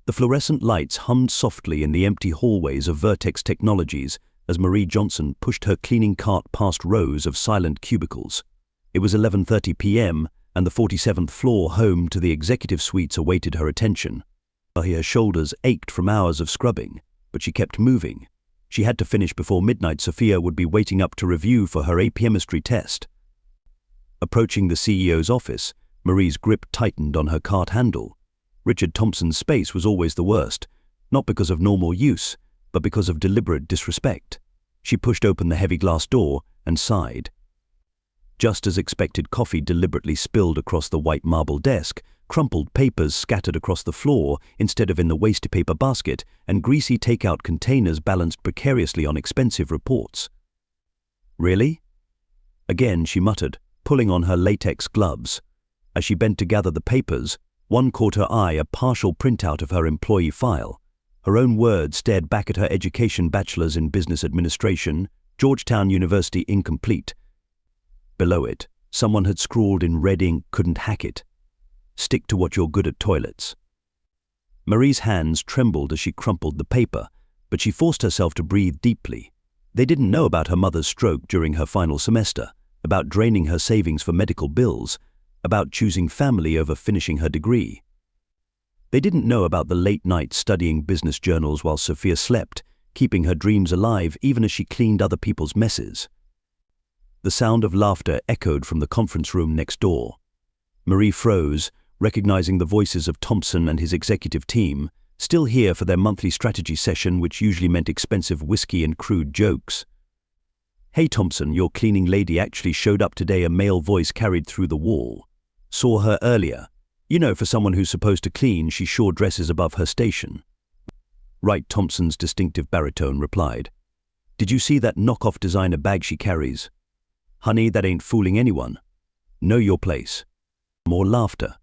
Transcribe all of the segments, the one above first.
The fluorescent lights hummed softly in the empty hallways of Vertex Technologies as Marie Johnson pushed her cleaning cart past rows of silent cubicles. It was 11:30 p.m., and the 47th floor home to the executive suites awaited her attention. Her shoulders ached from hours of scrubbing, but she kept moving. She had to finish before midnight. Sophia would be waiting up to review for her apiemistry test. Approaching the CEO's office, Marie's grip tightened on her cart handle. Richard Thompson's space was always the worst, not because of normal use, but because of deliberate disrespect. She pushed open the heavy glass door and sighed. Just as expected, coffee deliberately spilled across the white marble desk, crumpled papers scattered across the floor instead of in the waste paper basket, and greasy takeout containers balanced precariously on expensive reports. "Really?" Again she muttered, pulling on her latex gloves. As she bent to gather the papers, one caught her eye, a partial printout of her employee file. Her own words stared back at her education: bachelor's in business administration, Georgetown University, incomplete. Below it, someone had scrawled in red ink, "Couldn't hack it. Stick to what you're good at, toilets." Marie's hands trembled as she crumpled the paper, but she forced herself to breathe deeply. They didn't know about her mother's stroke during her final semester, about draining her savings for medical bills, about choosing family over finishing her degree. They didn't know about the late nights studying business journals while Sophia slept, keeping her dreams alive even as she cleaned other people's messes. The sound of laughter echoed from the conference room next door. Marie froze, recognizing the voices of Thompson and his executive team, still here for their monthly strategy session, which usually meant expensive whiskey and crude jokes. "Hey Thompson, your cleaning lady actually showed up today," a male voice carried through the wall. "Saw her earlier. You know, for someone who's supposed to clean, she sure dresses above her station." "Right," Thompson's distinctive baritone replied. "Did you see that knockoff designer bag she carries? Honey, that ain't fooling anyone. Know your place." More laughter.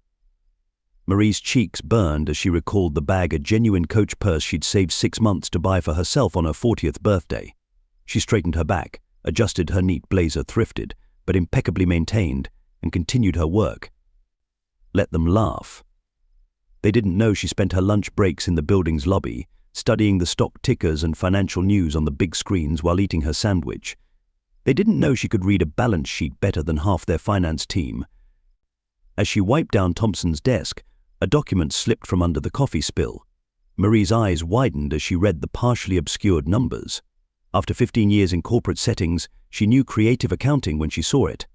Marie's cheeks burned as she recalled the bag, a genuine Coach purse she'd saved 6 months to buy for herself on her 40th birthday. She straightened her back, adjusted her neat blazer, thrifted, but impeccably maintained, and continued her work. Let them laugh. They didn't know she spent her lunch breaks in the building's lobby, studying the stock tickers and financial news on the big screens while eating her sandwich. They didn't know she could read a balance sheet better than half their finance team. As she wiped down Thompson's desk, a document slipped from under the coffee spill. Marie's eyes widened as she read the partially obscured numbers. After 15 years in corporate settings, she knew creative accounting when she saw it.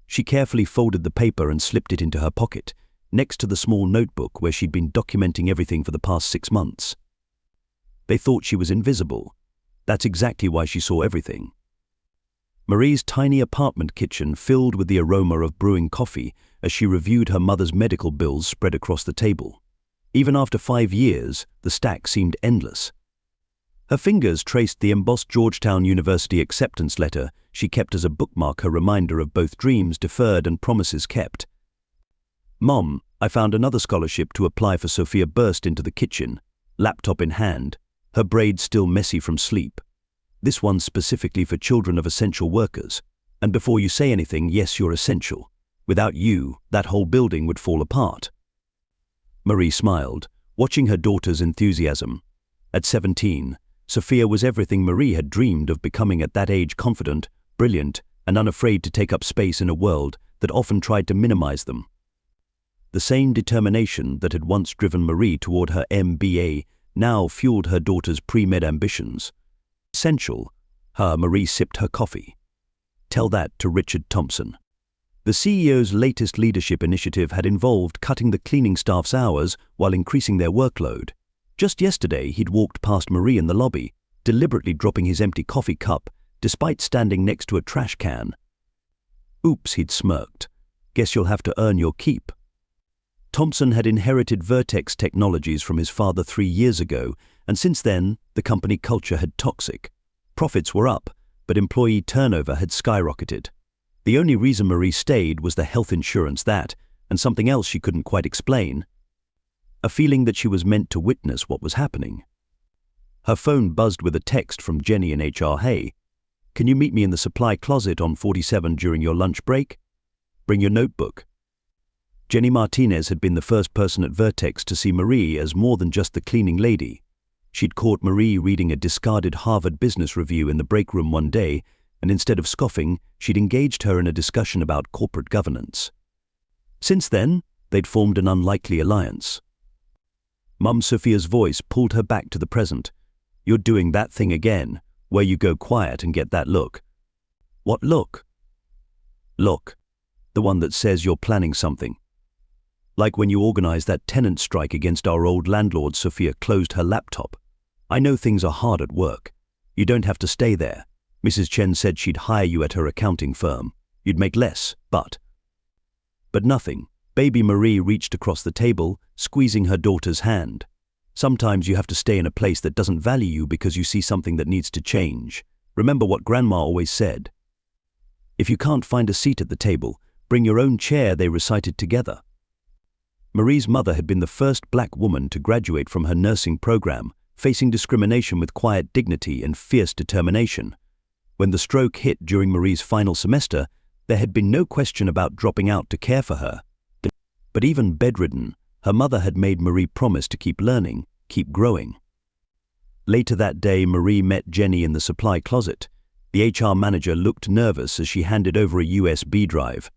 She carefully folded the paper and slipped it into her pocket, next to the small notebook where she'd been documenting everything for the past 6 months. They thought she was invisible. That's exactly why she saw everything. Marie's tiny apartment kitchen filled with the aroma of brewing coffee as she reviewed her mother's medical bills spread across the table. Even after 5 years, the stack seemed endless. Her fingers traced the embossed Georgetown University acceptance letter she kept as a bookmark, a reminder of both dreams deferred and promises kept. "Mom, I found another scholarship to apply for." Sophia burst into the kitchen, laptop in hand, her braids still messy from sleep. "This one's specifically for children of essential workers. And before you say anything, yes, you're essential. Without you, that whole building would fall apart." Marie smiled, watching her daughter's enthusiasm. At 17, Sophia was everything Marie had dreamed of becoming at that age: confident, brilliant, and unafraid to take up space in a world that often tried to minimize them. The same determination that had once driven Marie toward her MBA now fueled her daughter's pre-med ambitions. Essential. Marie sipped her coffee. Tell that to Richard Thompson. The CEO's latest leadership initiative had involved cutting the cleaning staff's hours while increasing their workload. Just yesterday, he'd walked past Marie in the lobby, deliberately dropping his empty coffee cup, despite standing next to a trash can. "Oops," he'd smirked. "Guess you'll have to earn your keep." Thompson had inherited Vertex Technologies from his father 3 years ago, and since then, the company culture had toxic. Profits were up, but employee turnover had skyrocketed. The only reason Marie stayed was the health insurance that, and something else she couldn't quite explain. A feeling that she was meant to witness what was happening. Her phone buzzed with a text from Jenny in HR. "Hey, can you meet me in the supply closet on 47 during your lunch break? Bring your notebook." Jenny Martinez had been the first person at Vertex to see Marie as more than just the cleaning lady. She'd caught Marie reading a discarded Harvard Business Review in the break room one day, and instead of scoffing, she'd engaged her in a discussion about corporate governance. Since then, they'd formed an unlikely alliance. Mum Sophia's voice pulled her back to the present. "You're doing that thing again, where you go quiet and get that look." "What look?" "Look. The one that says you're planning something. Like when you organized that tenant strike against our old landlord." Sophia closed her laptop. "I know things are hard at work. You don't have to stay there. Mrs. Chen said she'd hire you at her accounting firm. You'd make less, but nothing." Baby Marie reached across the table, squeezing her daughter's hand. "Sometimes you have to stay in a place that doesn't value you because you see something that needs to change. Remember what Grandma always said. If you can't find a seat at the table, bring your own chair," they recited together. Marie's mother had been the first black woman to graduate from her nursing program, facing discrimination with quiet dignity and fierce determination. When the stroke hit during Marie's final semester, there had been no question about dropping out to care for her. But even bedridden, her mother had made Marie promise to keep learning, keep growing. Later that day, Marie met Jenny in the supply closet. The HR manager looked nervous as she handed over a USB drive.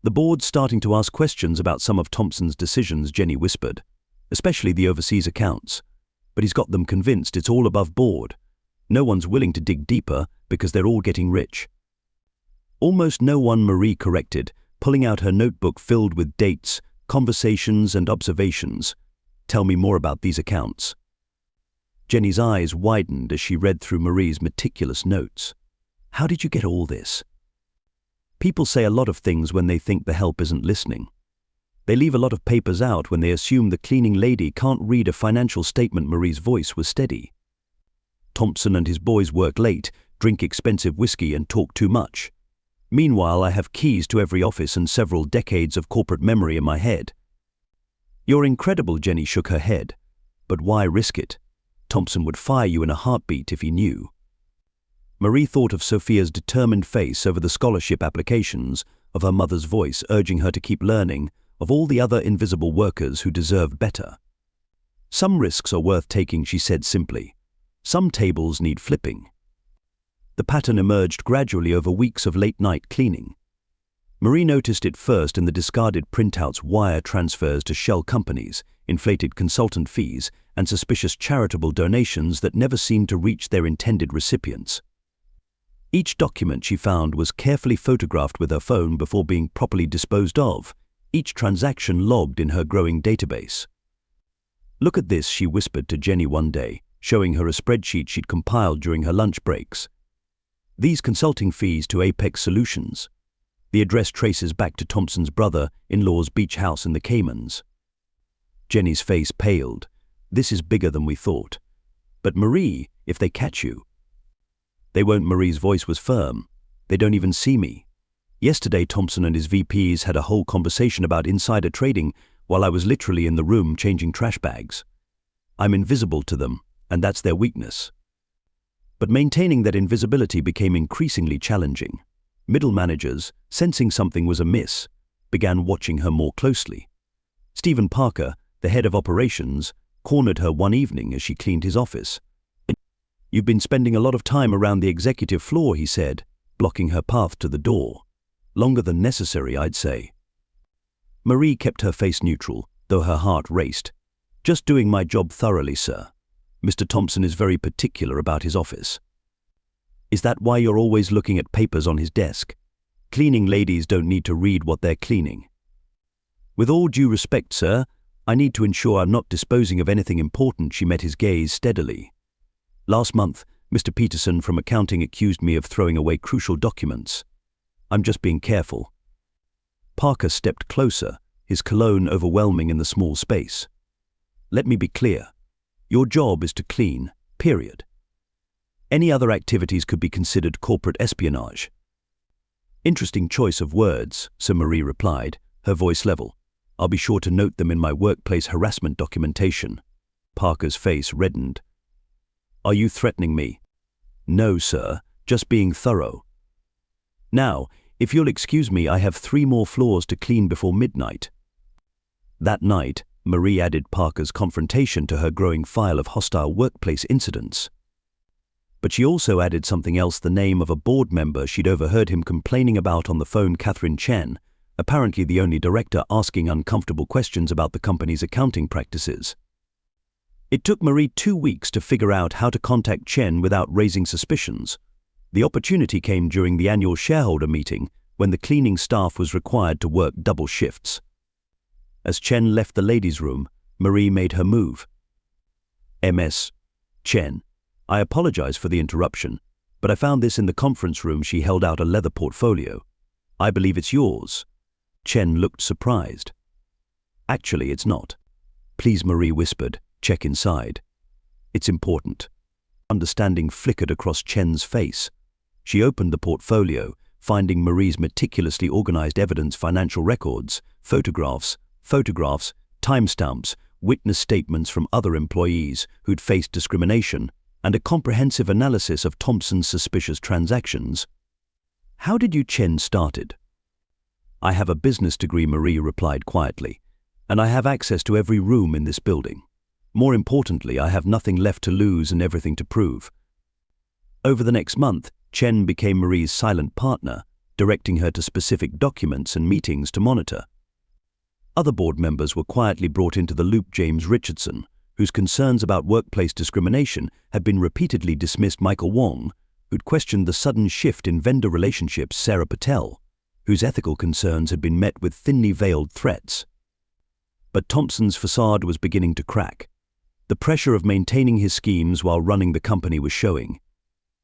"The board's starting to ask questions about some of Thompson's decisions," Jenny whispered, "especially the overseas accounts. But he's got them convinced it's all above board. No one's willing to dig deeper because they're all getting rich." "Almost no one," Marie corrected, pulling out her notebook filled with dates, conversations, and observations. "Tell me more about these accounts." Jenny's eyes widened as she read through Marie's meticulous notes. "How did you get all this?" "People say a lot of things when they think the help isn't listening. They leave a lot of papers out when they assume the cleaning lady can't read a financial statement." Marie's voice was steady. "Thompson and his boys work late, drink expensive whiskey, and talk too much. Meanwhile, I have keys to every office and several decades of corporate memory in my head." "You're incredible," Jenny shook her head. "But why risk it? Thompson would fire you in a heartbeat if he knew." Marie thought of Sophia's determined face over the scholarship applications, of her mother's voice urging her to keep learning, of all the other invisible workers who deserved better. "Some risks are worth taking," she said simply. "Some tables need flipping." The pattern emerged gradually over weeks of late-night cleaning. Marie noticed it first in the discarded printouts, wire transfers to shell companies, inflated consultant fees, and suspicious charitable donations that never seemed to reach their intended recipients. Each document she found was carefully photographed with her phone before being properly disposed of, each transaction logged in her growing database. "Look at this," she whispered to Jenny one day, showing her a spreadsheet she'd compiled during her lunch breaks. "These consulting fees to Apex Solutions. The address traces back to Thompson's brother-in-law's beach house in the Caymans." Jenny's face paled. "This is bigger than we thought." "But Marie, if they catch you..." "They won't." Marie's voice was firm. "They don't even see me. Yesterday, Thompson and his VPs had a whole conversation about insider trading while I was literally in the room changing trash bags. I'm invisible to them, and that's their weakness." But maintaining that invisibility became increasingly challenging. Middle managers, sensing something was amiss, began watching her more closely. Stephen Parker, the head of operations, cornered her one evening as she cleaned his office. "You've been spending a lot of time around the executive floor," he said, blocking her path to the door. "Longer than necessary, I'd say." Marie kept her face neutral, though her heart raced. "Just doing my job thoroughly, sir. Mr. Thompson is very particular about his office." "Is that why you're always looking at papers on his desk? Cleaning ladies don't need to read what they're cleaning." "With all due respect, sir, I need to ensure I'm not disposing of anything important." She met his gaze steadily. "Last month, Mr. Peterson from accounting accused me of throwing away crucial documents. I'm just being careful." Parker stepped closer, his cologne overwhelming in the small space. "Let me be clear. Your job is to clean, period. Any other activities could be considered corporate espionage." "Interesting choice of words," Sir Marie replied, her voice level. "I'll be sure to note them in my workplace harassment documentation." Parker's face reddened. "Are you threatening me?" "No, sir, just being thorough. Now, if you'll excuse me, I have 3 more floors to clean before midnight. That night, Marie added Parker's confrontation to her growing file of hostile workplace incidents. But she also added something else: the name of a board member she'd overheard him complaining about on the phone, Catherine Chen, apparently the only director asking uncomfortable questions about the company's accounting practices. It took Marie 2 weeks to figure out how to contact Chen without raising suspicions. The opportunity came during the annual shareholder meeting, when the cleaning staff was required to work double shifts. As Chen left the ladies' room, Marie made her move. "Ms. Chen, I apologize for the interruption, but I found this in the conference room." She held out a leather portfolio. "I believe it's yours." Chen looked surprised. "Actually, it's not." "Please," Marie whispered, "check inside. It's important." Understanding flickered across Chen's face. She opened the portfolio, finding Marie's meticulously organized evidence: financial records, photographs, timestamps, witness statements from other employees who'd faced discrimination, and a comprehensive analysis of Thompson's suspicious transactions. "How did you?" Chen started. "I have a business degree," Marie replied quietly, "and I have access to every room in this building. More importantly, I have nothing left to lose and everything to prove." Over the next month, Chen became Marie's silent partner, directing her to specific documents and meetings to monitor. Other board members were quietly brought into the loop: James Richardson, whose concerns about workplace discrimination had been repeatedly dismissed; Michael Wong, who'd questioned the sudden shift in vendor relationships; Sarah Patel, whose ethical concerns had been met with thinly veiled threats. But Thompson's facade was beginning to crack. The pressure of maintaining his schemes while running the company was showing.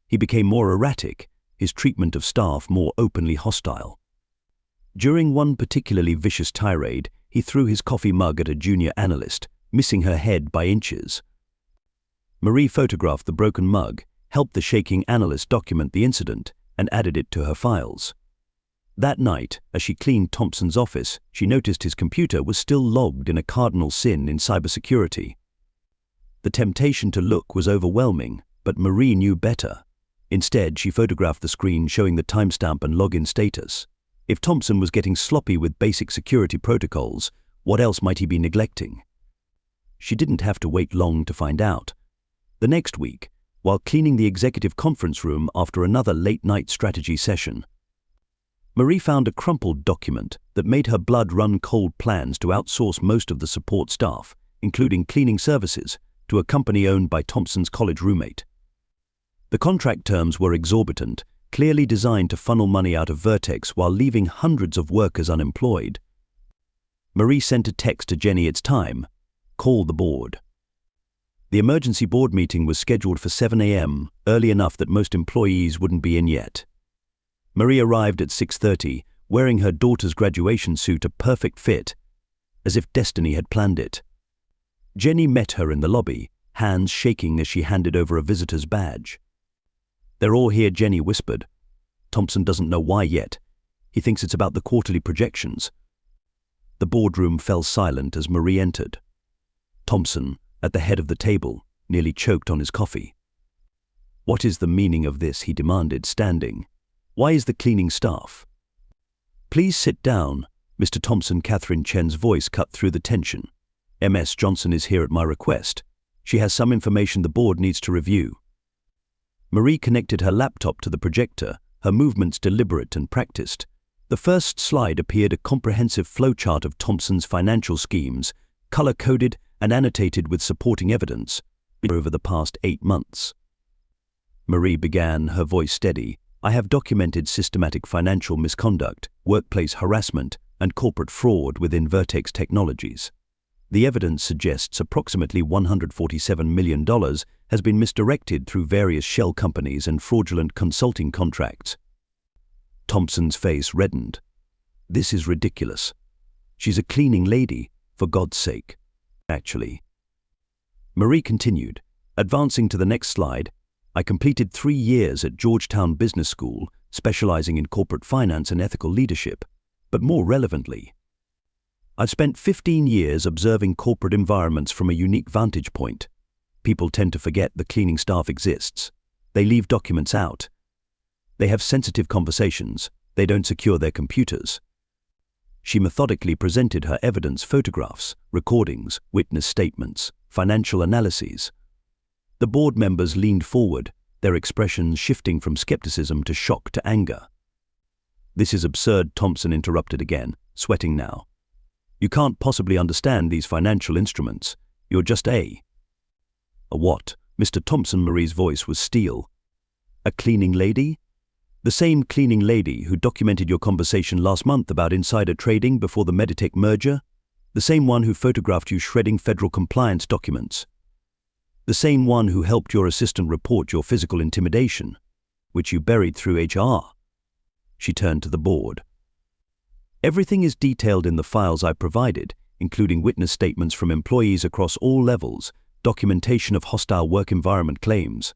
He became more erratic, his treatment of staff more openly hostile. During one particularly vicious tirade, he threw his coffee mug at a junior analyst, missing her head by inches. Marie photographed the broken mug, helped the shaking analyst document the incident, and added it to her files. That night, as she cleaned Thompson's office, she noticed his computer was still logged in a cardinal sin in cybersecurity. The temptation to look was overwhelming, but Marie knew better. Instead, she photographed the screen showing the timestamp and login status. If Thompson was getting sloppy with basic security protocols, what else might he be neglecting? She didn't have to wait long to find out. The next week, while cleaning the executive conference room after another late-night strategy session, Marie found a crumpled document that made her blood run cold: plans to outsource most of the support staff, including cleaning services, to a company owned by Thompson's college roommate. The contract terms were exorbitant, clearly designed to funnel money out of Vertex while leaving hundreds of workers unemployed. Marie sent a text to Jenny: "It's time. Call the board." The emergency board meeting was scheduled for 7 a.m., early enough that most employees wouldn't be in yet. Marie arrived at 6:30, wearing her daughter's graduation suit, a perfect fit, as if destiny had planned it. Jenny met her in the lobby, hands shaking as she handed over a visitor's badge. "They're all here," Jenny whispered. "Thompson doesn't know why yet. He thinks it's about the quarterly projections." The boardroom fell silent as Marie entered. Thompson, at the head of the table, nearly choked on his coffee. "What is the meaning of this?" he demanded, standing. "Why is the cleaning staff?" "Please sit down, Mr. Thompson." Catherine Chen's voice cut through the tension. "Ms. Johnson is here at my request. She has some information the board needs to review." Marie connected her laptop to the projector, her movements deliberate and practiced. The first slide appeared: a comprehensive flowchart of Thompson's financial schemes, color-coded and annotated with supporting evidence, over the past 8 months. Marie began, her voice steady. "I have documented systematic financial misconduct, workplace harassment, and corporate fraud within Vertex Technologies. The evidence suggests approximately $147 million has been misdirected through various shell companies and fraudulent consulting contracts." Thompson's face reddened. "This is ridiculous. She's a cleaning lady, for God's sake." "Actually," Marie continued, advancing to the next slide, "I completed 3 years at Georgetown Business School, specializing in corporate finance and ethical leadership. But more relevantly, I've spent 15 years observing corporate environments from a unique vantage point. People tend to forget the cleaning staff exists. They leave documents out. They have sensitive conversations. They don't secure their computers. She methodically presented her evidence: photographs, recordings, witness statements, financial analyses. The board members leaned forward, their expressions shifting from skepticism to shock to anger. "This is absurd," Thompson interrupted again, sweating now. "You can't possibly understand these financial instruments. You're just a what?" Mr. Thompson. Marie's voice was steel. "A cleaning lady? The same cleaning lady who documented your conversation last month about insider trading before the Meditech merger? The same one who photographed you shredding federal compliance documents? The same one who helped your assistant report your physical intimidation, which you buried through HR?" She turned to the board. "Everything is detailed in the files I provided, including witness statements from employees across all levels, documentation of hostile work environment claims,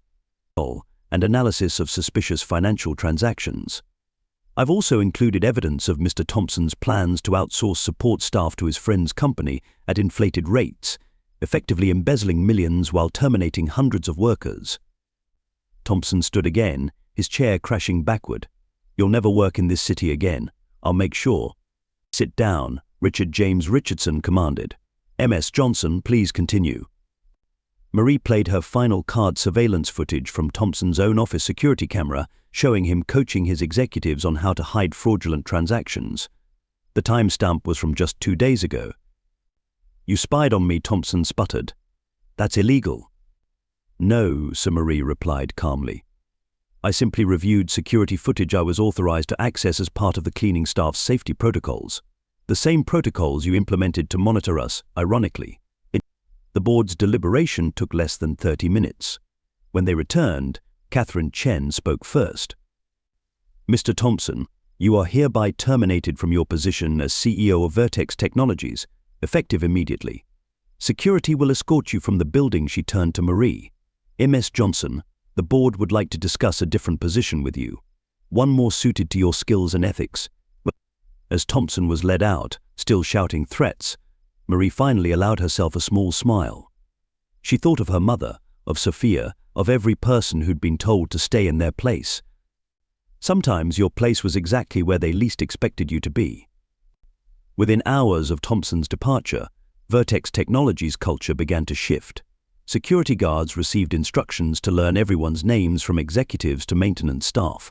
and analysis of suspicious financial transactions. I've also included evidence of Mr. Thompson's plans to outsource support staff to his friend's company at inflated rates, effectively embezzling millions while terminating hundreds of workers." Thompson stood again, his chair crashing backward. "You'll never work in this city again. I'll make sure." "Sit down," Richard James Richardson commanded. "Ms. Johnson, please continue." Marie played her final card: surveillance footage from Thompson's own office security camera, showing him coaching his executives on how to hide fraudulent transactions. The timestamp was from just 2 days ago. "You spied on me," Thompson sputtered. "That's illegal." "No," Sir Marie replied calmly. "I simply reviewed security footage I was authorized to access as part of the cleaning staff's safety protocols. The same protocols you implemented to monitor us, ironically." The board's deliberation took less than 30 minutes. When they returned, Catherine Chen spoke first. "Mr. Thompson, you are hereby terminated from your position as CEO of Vertex Technologies, effective immediately. Security will escort you from the building." She turned to Marie. "Ms. Johnson, the board would like to discuss a different position with you, one more suited to your skills and ethics." As Thompson was led out, still shouting threats, Marie finally allowed herself a small smile. She thought of her mother, of Sophia, of every person who'd been told to stay in their place. Sometimes your place was exactly where they least expected you to be. Within hours of Thompson's departure, Vertex Technologies' culture began to shift. Security guards received instructions to learn everyone's names, from executives to maintenance staff.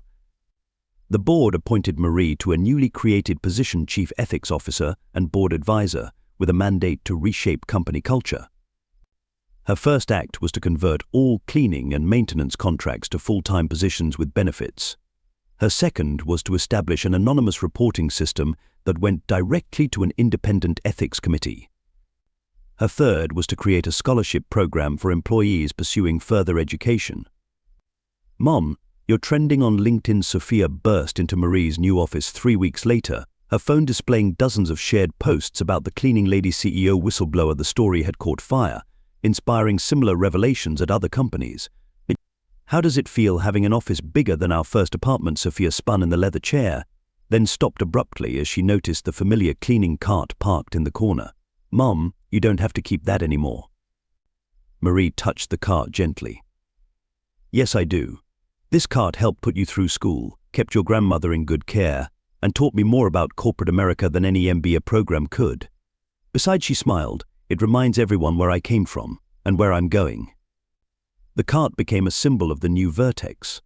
The board appointed Marie to a newly created position: Chief Ethics Officer and Board Advisor, with a mandate to reshape company culture. Her first act was to convert all cleaning and maintenance contracts to full-time positions with benefits. Her second was to establish an anonymous reporting system that went directly to an independent ethics committee. Her third was to create a scholarship program for employees pursuing further education. "Mom, you're trending on LinkedIn." Sophia burst into Marie's new office 3 weeks later, her phone displaying dozens of shared posts about the cleaning lady CEO whistleblower. The story had caught fire, inspiring similar revelations at other companies. "How does it feel having an office bigger than our first apartment?" Sophia spun in the leather chair, then stopped abruptly as she noticed the familiar cleaning cart parked in the corner. "Mom, you don't have to keep that anymore." Marie touched the cart gently. "Yes, I do. This cart helped put you through school, kept your grandmother in good care, and taught me more about corporate America than any MBA program could. Besides," she smiled, "it reminds everyone where I came from and where I'm going." The cart became a symbol of the new Vertex.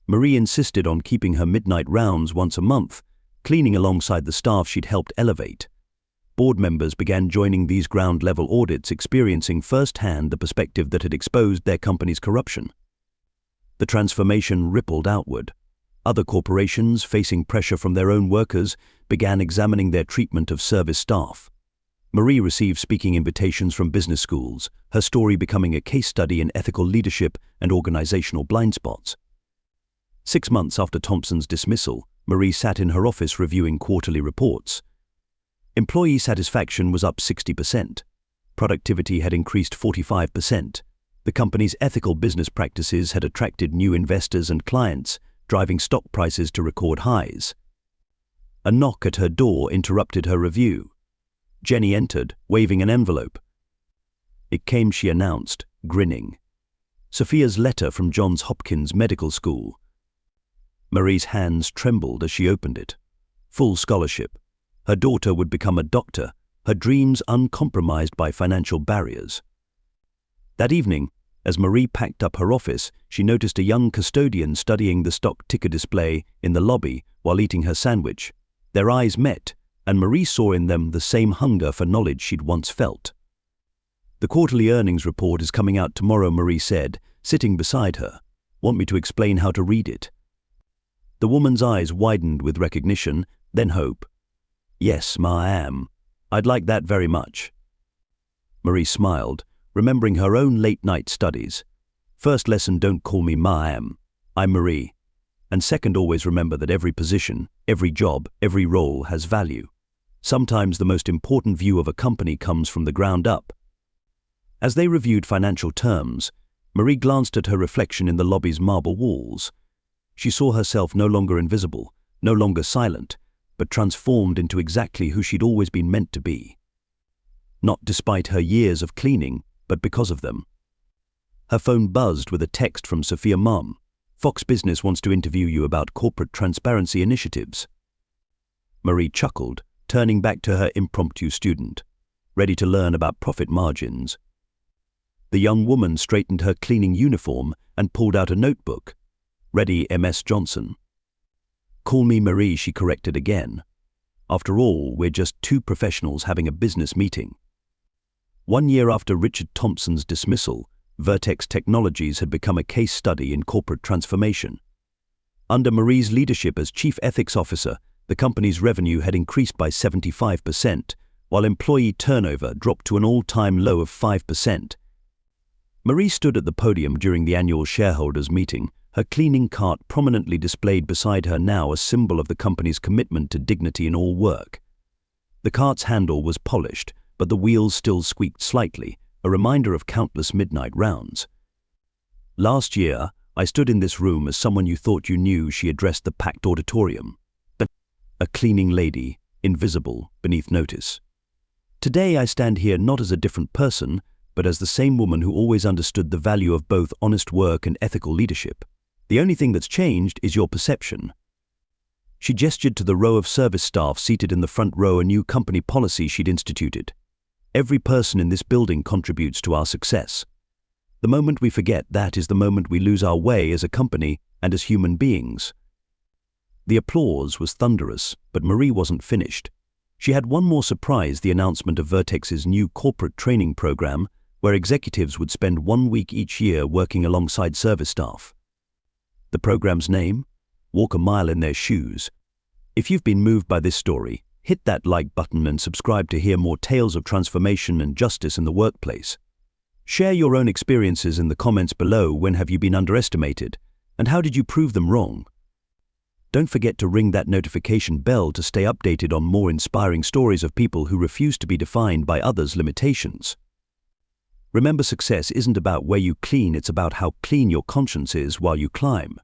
Marie insisted on keeping her midnight rounds once a month, cleaning alongside the staff she'd helped elevate. Board members began joining these ground-level audits, experiencing firsthand the perspective that had exposed their company's corruption. The transformation rippled outward. Other corporations, facing pressure from their own workers, began examining their treatment of service staff. Marie received speaking invitations from business schools, her story becoming a case study in ethical leadership and organizational blind spots. 6 months after Thompson's dismissal, Marie sat in her office reviewing quarterly reports. Employee satisfaction was up 60%. Productivity had increased 45%. The company's ethical business practices had attracted new investors and clients, driving stock prices to record highs. A knock at her door interrupted her review. Jenny entered, waving an envelope. It came, she announced, grinning. Sophia's letter from Johns Hopkins Medical School. Marie's hands trembled as she opened it. Full scholarship. Her daughter would become a doctor, her dreams uncompromised by financial barriers. That evening, as Marie packed up her office, she noticed a young custodian studying the stock ticker display in the lobby while eating her sandwich. Their eyes met, and Marie saw in them the same hunger for knowledge she'd once felt. "The quarterly earnings report is coming out tomorrow," Marie said, sitting beside her. "Want me to explain how to read it?" The woman's eyes widened with recognition, then hope. "Yes, ma'am. I'd like that very much." Marie smiled, remembering her own late-night studies. First lesson, don't call me ma'am. I'm Marie. And second, always remember that every position, every job, every role has value. Sometimes the most important view of a company comes from the ground up. As they reviewed financial terms, Marie glanced at her reflection in the lobby's marble walls. She saw herself no longer invisible, no longer silent, but transformed into exactly who she'd always been meant to be. Not despite her years of cleaning, but because of them. Her phone buzzed with a text from Sophia Mum. "Fox Business wants to interview you about corporate transparency initiatives." Marie chuckled, turning back to her impromptu student, ready to learn about profit margins. The young woman straightened her cleaning uniform and pulled out a notebook. "Ready, Ms. Johnson." "Call me Marie," she corrected again. "After all, we're just two professionals having a business meeting." 1 year after Richard Thompson's dismissal, Vertex Technologies had become a case study in corporate transformation. Under Marie's leadership as Chief Ethics Officer, the company's revenue had increased by 75%, while employee turnover dropped to an all-time low of 5%. Marie stood at the podium during the annual shareholders' meeting, her cleaning cart prominently displayed beside her, now a symbol of the company's commitment to dignity in all work. The cart's handle was polished, but the wheels still squeaked slightly, a reminder of countless midnight rounds. "Last year, I stood in this room as someone you thought you knew," she addressed the packed auditorium. A cleaning lady, invisible beneath notice. "Today I stand here not as a different person, but as the same woman who always understood the value of both honest work and ethical leadership. The only thing that's changed is your perception." She gestured to the row of service staff seated in the front row, a new company policy she'd instituted. "Every person in this building contributes to our success. The moment we forget that is the moment we lose our way as a company and as human beings." The applause was thunderous, but Marie wasn't finished. She had one more surprise: the announcement of Vertex's new corporate training program, where executives would spend 1 week each year working alongside service staff. The program's name? Walk a Mile in Their Shoes. If you've been moved by this story, hit that like button and subscribe to hear more tales of transformation and justice in the workplace. Share your own experiences in the comments below. When have you been underestimated, and how did you prove them wrong? Don't forget to ring that notification bell to stay updated on more inspiring stories of people who refuse to be defined by others' limitations. Remember, success isn't about where you clean, it's about how clean your conscience is while you climb.